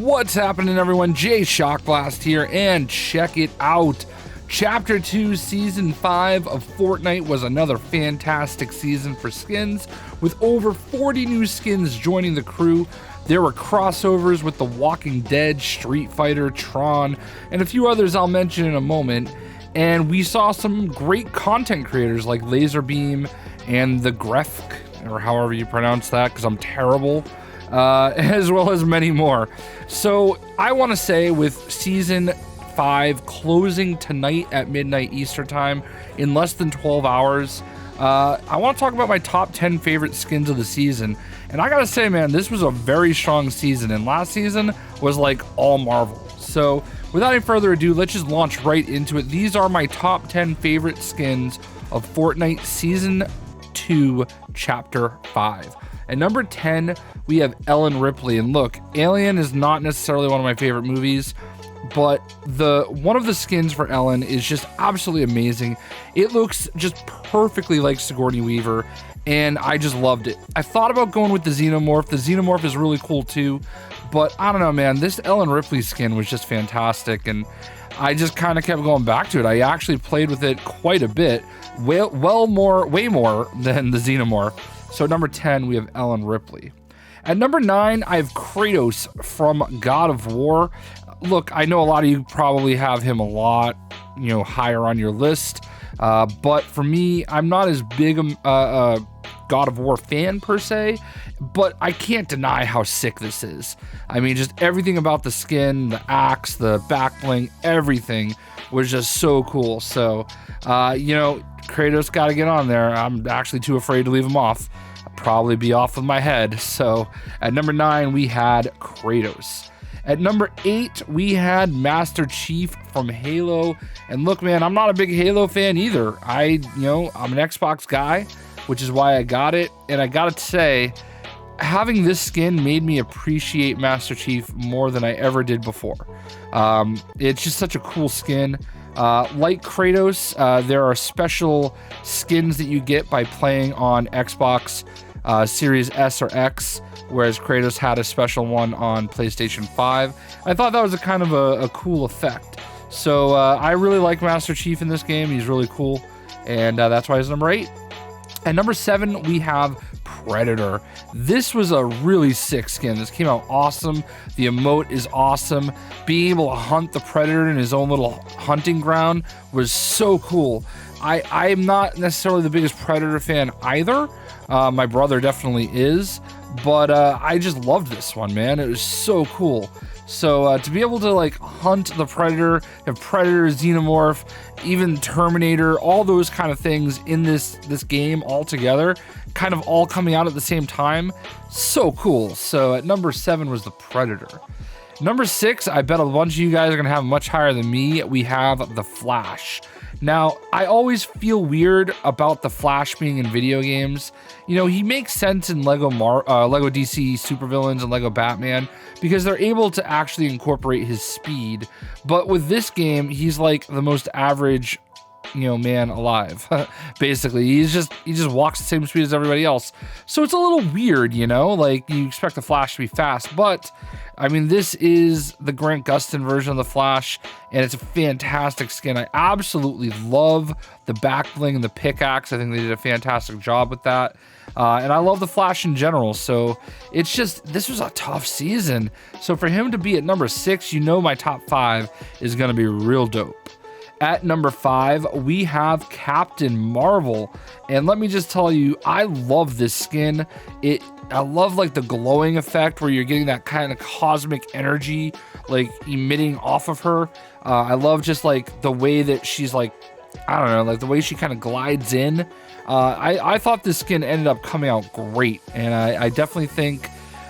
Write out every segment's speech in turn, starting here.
What's happening, everyone? JayShockblast here, and check it out. Chapter 2, Season 5 of Fortnite was another fantastic season for skins, with over 40 new skins joining the crew. There were crossovers with The Walking Dead, Street Fighter, Tron, and a few others I'll mention in a moment. And we saw some great content creators like Lazarbeam and TheGrefg, or however you pronounce that, because I'm terrible. As well as many more. So I want to say, with Season 5 closing tonight at midnight Eastern time in less than 12 hours, I want to talk about my top 10 favorite skins of the season. And I gotta say, man, this was a very strong season, and last season was like all Marvel. So without any further ado, let's just launch right into it. These are my top 10 favorite skins of Fortnite Season 2 Chapter 5. At number 10, we have Ellen Ripley. And look, Alien is not necessarily one of my favorite movies, but one of the skins for Ellen is just absolutely amazing. It looks just perfectly like Sigourney Weaver, and I just loved it. I thought about going with the Xenomorph. The Xenomorph is really cool too, but I don't know, man. This Ellen Ripley skin was just fantastic, and I just kind of kept going back to it. I actually played with it quite a bit, way more than the Xenomorph. So at number 10, we have Ellen Ripley. At number 9, I have Kratos from God of War. Look, I know a lot of you probably have him a lot, higher on your list. But for me, I'm not as big a God of War fan per se, but I can't deny how sick this is. I mean, just everything about the skin, the axe, the back bling, everything was just so cool. So, Kratos got to get on there. I'm actually too afraid to leave him off. I'll probably be off with my head. So at number 9, we had Kratos. At number 8, we had Master Chief from Halo. And look, man, I'm not a big Halo fan either. I'm an Xbox guy, which is why I got it. And I gotta say, having this skin made me appreciate Master Chief more than I ever did before. It's just such a cool skin. Like Kratos, there are special skins that you get by playing on Xbox Series S or X, whereas Kratos had a special one on PlayStation 5. I thought that was a kind of a cool effect. So I really like Master Chief in this game. He's really cool, and that's why he's number 8. At number 7, we have Predator. This was a really sick skin. This came out awesome. The emote is awesome. Being able to hunt the Predator in his own little hunting ground was so cool. I'm not necessarily the biggest Predator fan either. My brother definitely is, but I just loved this one, man. It was so cool. So to be able to hunt the Predator, have Predator, Xenomorph, even Terminator, all those kind of things in this game all together, kind of all coming out at the same time, so cool. So at number 7 was the Predator. Number 6, I bet a bunch of you guys are gonna have much higher than me. We have the Flash. Now, I always feel weird about the Flash being in video games. He makes sense in Lego DC supervillains and Lego Batman because they're able to actually incorporate his speed. But with this game, he's like the most average, man alive. Basically, he just walks the same speed as everybody else. So it's a little weird, you expect the Flash to be fast, but I mean, this is the Grant Gustin version of the Flash, and it's a fantastic skin. I absolutely love the back bling and the pickaxe. I think they did a fantastic job with that. And I love the Flash in general. So this was a tough season. So for him to be at number 6, my top 5 is going to be real dope. At number 5, we have Captain Marvel. And let me just tell you, I love this skin. I love the glowing effect where you're getting that kind of cosmic energy emitting off of her. I love just the way that she's the way she kind of glides in. I thought this skin ended up coming out great, and I definitely think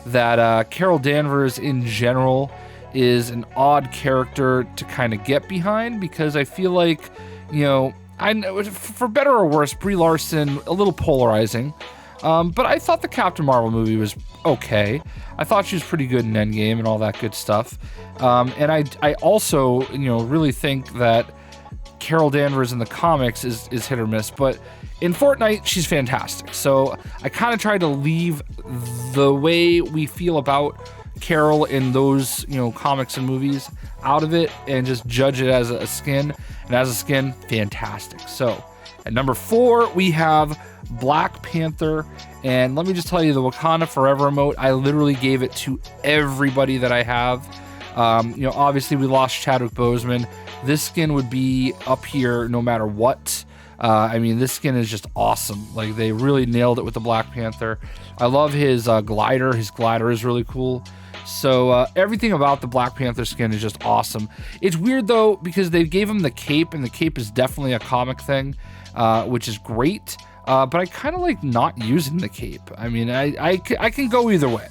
that Carol Danvers in general is an odd character to kind of get behind, because I feel like, I know, for better or worse, Brie Larson, a little polarizing. But I thought the Captain Marvel movie was okay. I thought she was pretty good in Endgame and all that good stuff. And I also, really think that Carol Danvers in the comics is hit or miss, but in Fortnite, she's fantastic. So I kind of tried to leave the way we feel about, Carol in those, comics and movies out of it and just judge it as a skin. And as a skin, fantastic. So at number 4, we have Black Panther. And let me just tell you, the Wakanda Forever emote, I literally gave it to everybody that I have. Obviously we lost Chadwick Boseman. This skin would be up here no matter what. This skin is just awesome. Like, they really nailed it with the Black Panther. I love his glider. His glider is really cool. So everything about the Black Panther skin is just awesome. It's weird though, because they gave him the cape, and the cape is definitely a comic thing, which is great. But I kind of like not using the cape. I can go either way.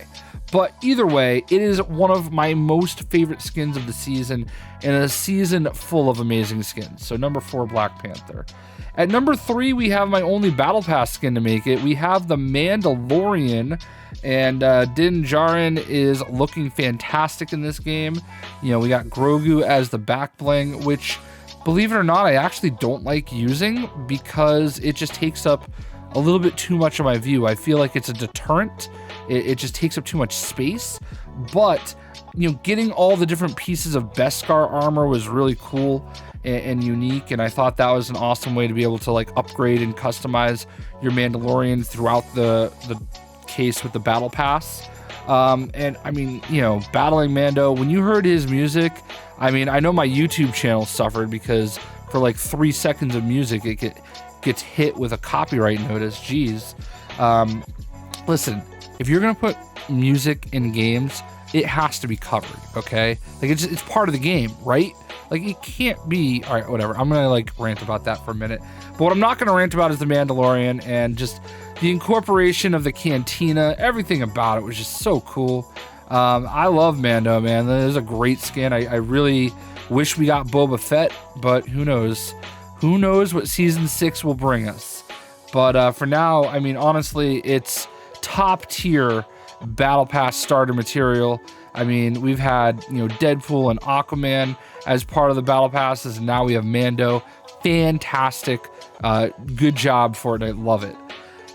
But either way, it is one of my most favorite skins of the season, and a season full of amazing skins. So number 4, Black Panther. At number 3, we have my only Battle Pass skin to make it. We have the Mandalorian, and Din Djarin is looking fantastic in this game. We got Grogu as the back bling, which, believe it or not, I actually don't like using because it just takes up a little bit too much of my view. I feel like it's a deterrent. It just takes up too much space. But, getting all the different pieces of Beskar armor was really cool and unique, and I thought that was an awesome way to be able to like upgrade and customize your Mandalorian throughout the case with the Battle Pass. Battling Mando, when you heard his music, I know my YouTube channel suffered because for like 3 seconds of music, it gets hit with a copyright notice. Jeez. Listen, if you're gonna put music in games, it has to be covered, okay? Like, it's part of the game, right? Like, it can't be... All right, whatever. I'm gonna like rant about that for a minute. But what I'm not gonna rant about is the Mandalorian, and just the incorporation of the cantina. Everything about it was just so cool. I love Mando, man. That is a great skin. I really wish we got Boba Fett, but who knows? Who knows what season 6 will bring us? But for now, honestly, it's top tier Battle Pass starter material. We've had, Deadpool and Aquaman as part of the Battle Passes, and now we have Mando. Fantastic. Good job, Fortnite. Love it.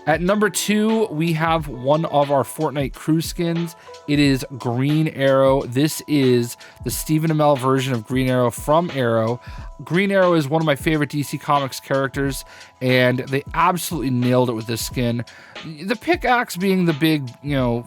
At number 2, we have one of our Fortnite crew skins. It is Green Arrow. This is the Stephen Amell version of Green Arrow from Arrow. Green Arrow is one of my favorite DC Comics characters, and they absolutely nailed it with this skin. The pickaxe being the big,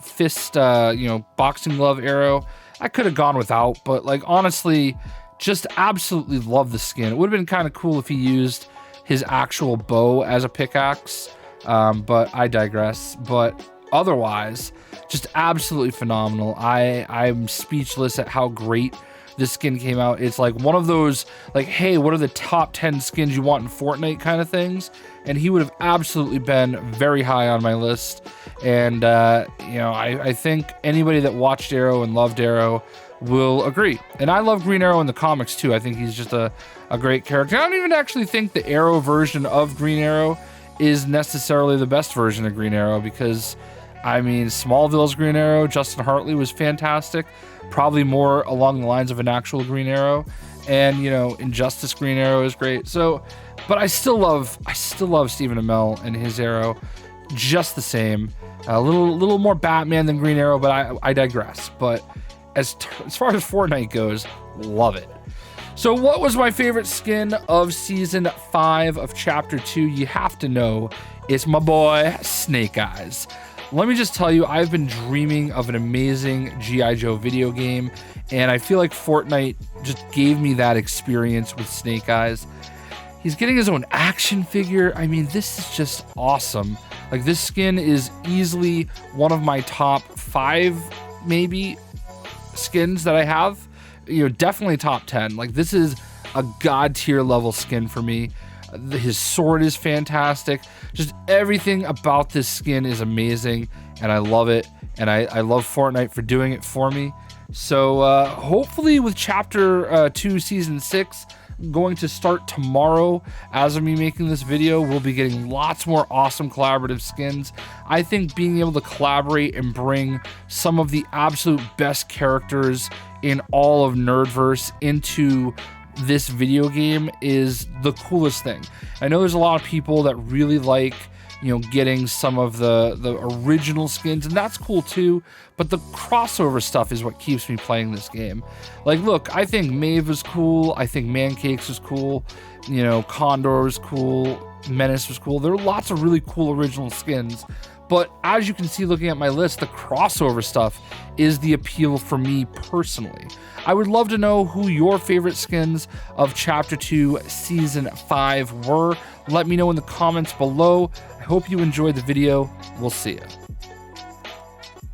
fist, boxing glove arrow, I could have gone without, but like, honestly, just absolutely love the skin. It would have been kind of cool if he used his actual bow as a pickaxe. But I digress. But otherwise, just absolutely phenomenal. I'm speechless at how great this skin came out. It's like one of those, like, hey, what are the top 10 skins you want in Fortnite kind of things? And he would have absolutely been very high on my list. And, I think anybody that watched Arrow and loved Arrow will agree. And I love Green Arrow in the comics too. I think he's just a great character. I don't even actually think the Arrow version of Green Arrow is necessarily the best version of Green Arrow, because Smallville's Green Arrow, Justin Hartley, was fantastic, probably more along the lines of an actual Green Arrow, and Injustice Green Arrow is great. So, but I still love Stephen Amell and his Arrow just the same. A little more Batman than Green Arrow, but I digress. But as far as Fortnite goes, love it. So what was my favorite skin of Season 5 of Chapter 2? You have to know, it's my boy, Snake Eyes. Let me just tell you, I've been dreaming of an amazing G.I. Joe video game, and I feel like Fortnite just gave me that experience with Snake Eyes. He's getting his own action figure. This is just awesome. Like, this skin is easily one of my top 5, maybe, skins that I have. Definitely top 10. Like, this is a god tier level skin for me. His sword is fantastic. Just everything about this skin is amazing, and I love it. And I love Fortnite for doing it for me. So hopefully with Chapter 2 Season 6 going to start tomorrow, as of me making this video, we'll be getting lots more awesome collaborative skins. I think being able to collaborate and bring some of the absolute best characters in all of Nerdverse into this video game is the coolest thing. I know there's a lot of people that really like, getting some of the original skins, and that's cool too, but the crossover stuff is what keeps me playing this game. Like, look, I think Maeve was cool. I think Mancakes was cool. You know, Condor was cool. Menace was cool. There are lots of really cool original skins. But as you can see looking at my list, the crossover stuff is the appeal for me personally. I would love to know who your favorite skins of Chapter 2 Season 5 were. Let me know in the comments below. I hope you enjoyed the video. We'll see you.